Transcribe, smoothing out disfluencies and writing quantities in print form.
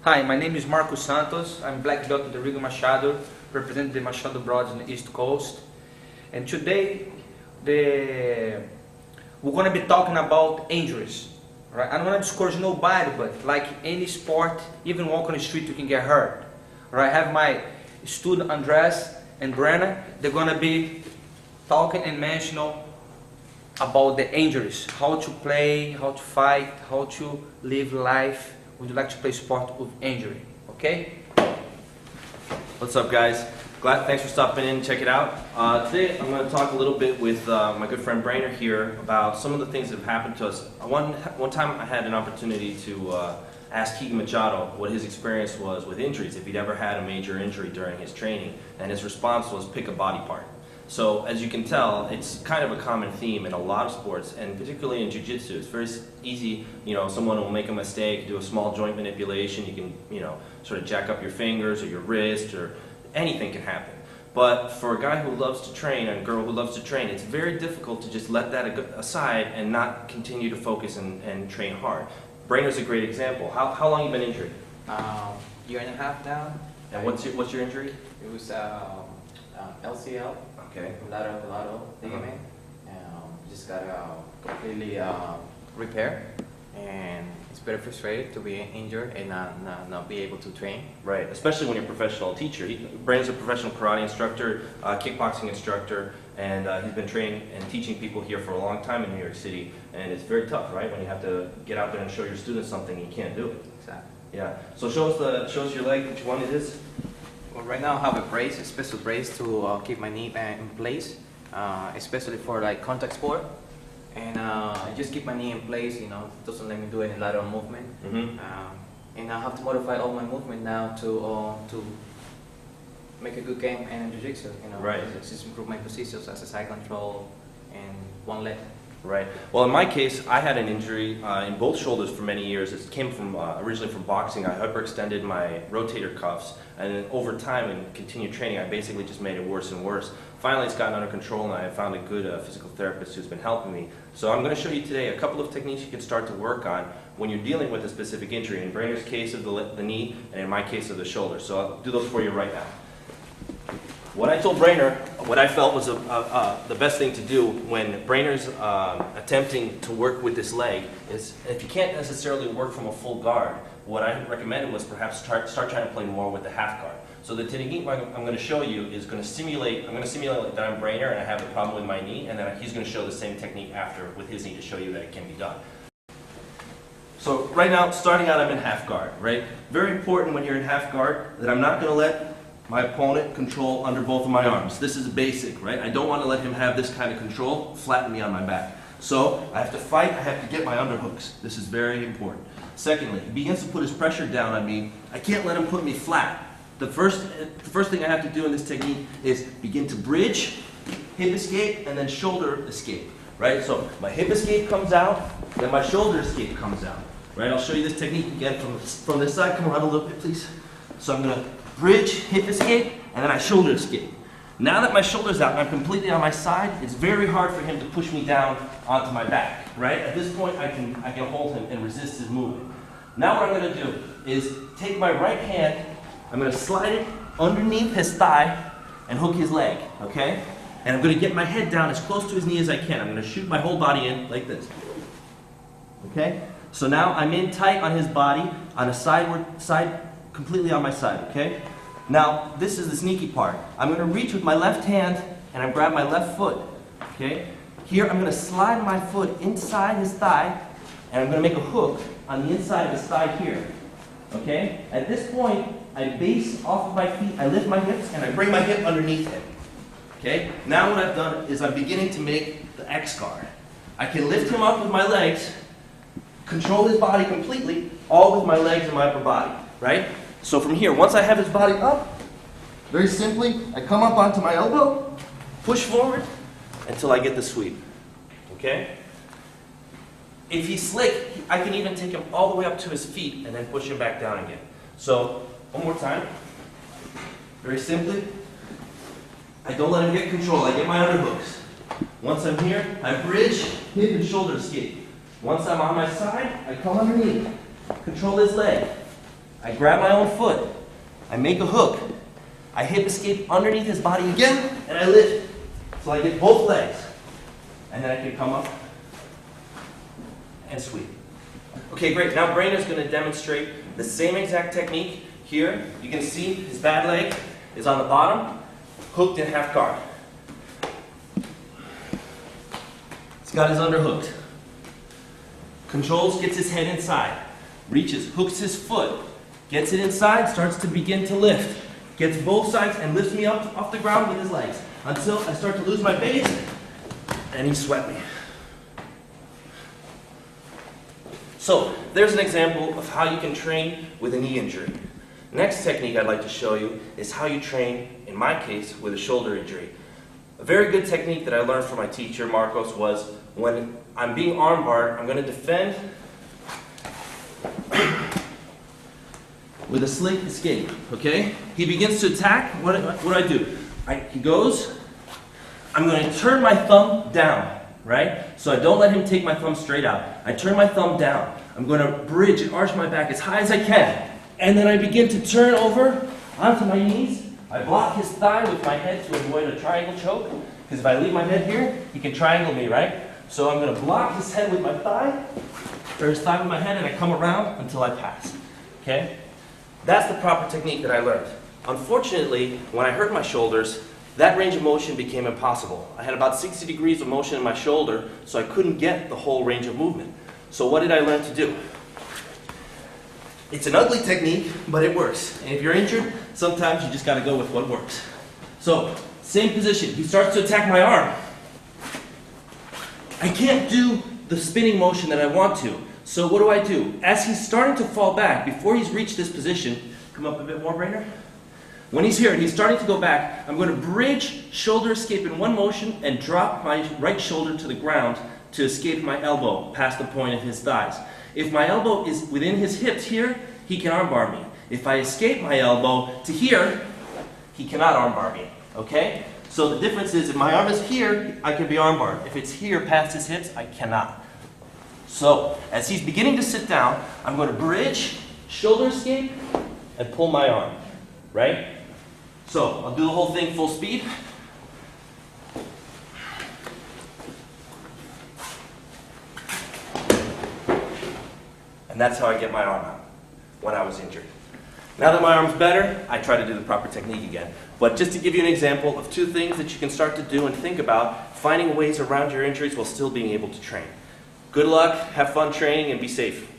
Hi, my name is Marcos Santos. I'm black belt of the Rigo Machado, representing the Machado Brothers on the East Coast. And today, we're going to be talking about injuries. Right? I don't want to discourage nobody, but like any sport, even walk on the street, you can get hurt. Right? I have my student Andres and Brenna. They're going to be talking and mentioning about the injuries, how to play, how to fight, how to live life. Would you like to play sport with injury? Okay? What's up, guys? Thanks for stopping in. Check it out. Today I'm going to talk a little bit with my good friend Brainer here about some of the things that have happened to us. One time I had an opportunity to ask Keegan Machado what his experience was with injuries, if he'd ever had a major injury during his training, and his response was pick a body part. So as you can tell, it's kind of a common theme in a lot of sports, and particularly in Jiu-Jitsu. It's very easy, someone will make a mistake, do a small joint manipulation, you can, sort of jack up your fingers or your wrist, or anything can happen. But for a guy who loves to train and a girl who loves to train, it's very difficult to just let that aside and not continue to focus and train hard. Brainer's a great example. How long have you been injured? Year and a half now. And what's your injury? It was LCL. Okay. Lateral ligament. Just got completely repaired, and it's very frustrating to be injured and not be able to train. Right, especially when you're a professional teacher. Brandon's a professional karate instructor, kickboxing instructor, and he's been training and teaching people here for a long time in New York City. And it's very tough, right? When you have to get out there and show your students something you can't do it. Exactly. Yeah. So show us your leg. Which one it is? Well, right now I have a brace, a special brace to keep my knee in place, especially for like contact sport. And I just keep my knee in place, it doesn't let me do any lateral movement. Mm-hmm. And I have to modify all my movement now to make a good game in Jiu-Jitsu. Right. Just improve my positions as a side control and one leg. Right. Well, in my case, I had an injury in both shoulders for many years. It came from originally from boxing. I hyperextended my rotator cuffs, and then over time and continued training, I basically just made it worse and worse. Finally, it's gotten under control, and I found a good physical therapist who's been helping me. So I'm going to show you today a couple of techniques you can start to work on when you're dealing with a specific injury. In Brainer's case of the knee, and in my case of the shoulder. So I'll do those for you right now. What I told Brainer, what I felt was the best thing to do when Brainer's attempting to work with this leg is, if you can't necessarily work from a full guard, what I recommended was perhaps start trying to play more with the half guard. So the technique I'm going to show you is going to simulate, that I'm Brainer and I have a problem with my knee, and then he's going to show the same technique after with his knee to show you that it can be done. So right now, starting out, I'm in half guard, right? Very important when you're in half guard that I'm not going to let my opponent control under both of my arms. This is basic, right? I don't want to let him have this kind of control, flatten me on my back. So I have to fight, I have to get my underhooks. This is very important. Secondly, he begins to put his pressure down on me. I can't let him put me flat. The first thing I have to do in this technique is begin to bridge, hip escape, and then shoulder escape, right? So my hip escape comes out, then my shoulder escape comes out, right? I'll show you this technique again from this side. Come around a little bit, please. So I'm going to bridge, hip escape, and then I shoulder escape. Now that my shoulder's out and I'm completely on my side, it's very hard for him to push me down onto my back, right? At this point, I can hold him and resist his movement. Now what I'm going to do is take my right hand, I'm going to slide it underneath his thigh and hook his leg, okay? And I'm going to get my head down as close to his knee as I can. I'm going to shoot my whole body in like this, okay? So now I'm in tight on his body, on a side, completely on my side, okay? Now, this is the sneaky part. I'm going to reach with my left hand and I grab my left foot, okay? Here I'm going to slide my foot inside his thigh and I'm going to make a hook on the inside of his thigh here, okay? At this point, I base off of my feet, I lift my hips and I bring my hip underneath him, okay? Now what I've done is I'm beginning to make the X guard. I can lift him up with my legs, control his body completely, all with my legs and my upper body, right? So from here, once I have his body up, very simply, I come up onto my elbow, push forward until I get the sweep, okay? If he's slick, I can even take him all the way up to his feet and then push him back down again. So, one more time. Very simply, I don't let him get control, I get my underhooks. Once I'm here, I bridge, hip and shoulder escape. Once I'm on my side, I come underneath, control his leg. I grab my own foot, I make a hook, I hip escape underneath his body again, and I lift. So I get both legs. And then I can come up and sweep. Okay, great. Now Brayner's going to demonstrate the same exact technique here. You can see his bad leg is on the bottom, hooked in half guard. He's got his underhooked. Controls, gets his head inside. Reaches, hooks his foot, gets it inside, starts to begin to lift. Gets both sides and lifts me up off the ground with his legs until I start to lose my base and he swept me. So there's an example of how you can train with a knee injury. Next technique I'd like to show you is how you train, in my case, with a shoulder injury. A very good technique that I learned from my teacher, Marcos, was when I'm being armbarred, I'm going to defend with a slick escape, okay? He begins to attack, what do I do? He goes, I'm going to turn my thumb down, right? So I don't let him take my thumb straight out. I turn my thumb down. I'm going to bridge and arch my back as high as I can. And then I begin to turn over onto my knees. I block his thigh with my head to avoid a triangle choke. Because if I leave my head here, he can triangle me, right? So I'm going to block his head with my thigh, or his thigh with my head, and I come around until I pass, okay? That's the proper technique that I learned. Unfortunately, when I hurt my shoulders, that range of motion became impossible. I had about 60 degrees of motion in my shoulder, so I couldn't get the whole range of movement. So what did I learn to do? It's an ugly technique, but it works. And if you're injured, sometimes you just got to go with what works. So, same position. He starts to attack my arm. I can't do the spinning motion that I want to. So what do? As he's starting to fall back, before he's reached this position, come up a bit more, Brayner. When he's here and he's starting to go back, I'm going to bridge shoulder escape in one motion and drop my right shoulder to the ground to escape my elbow past the point of his thighs. If my elbow is within his hips here, he can armbar me. If I escape my elbow to here, he cannot armbar me, okay? So the difference is if my arm is here, I can be armbarred. If it's here past his hips, I cannot. So as he's beginning to sit down, I'm going to bridge, shoulder escape, and pull my arm, right? So I'll do the whole thing full speed. And that's how I get my arm out when I was injured. Now that my arm's better, I try to do the proper technique again. But just to give you an example of two things that you can start to do and think about, finding ways around your injuries while still being able to train. Good luck, have fun training, and be safe.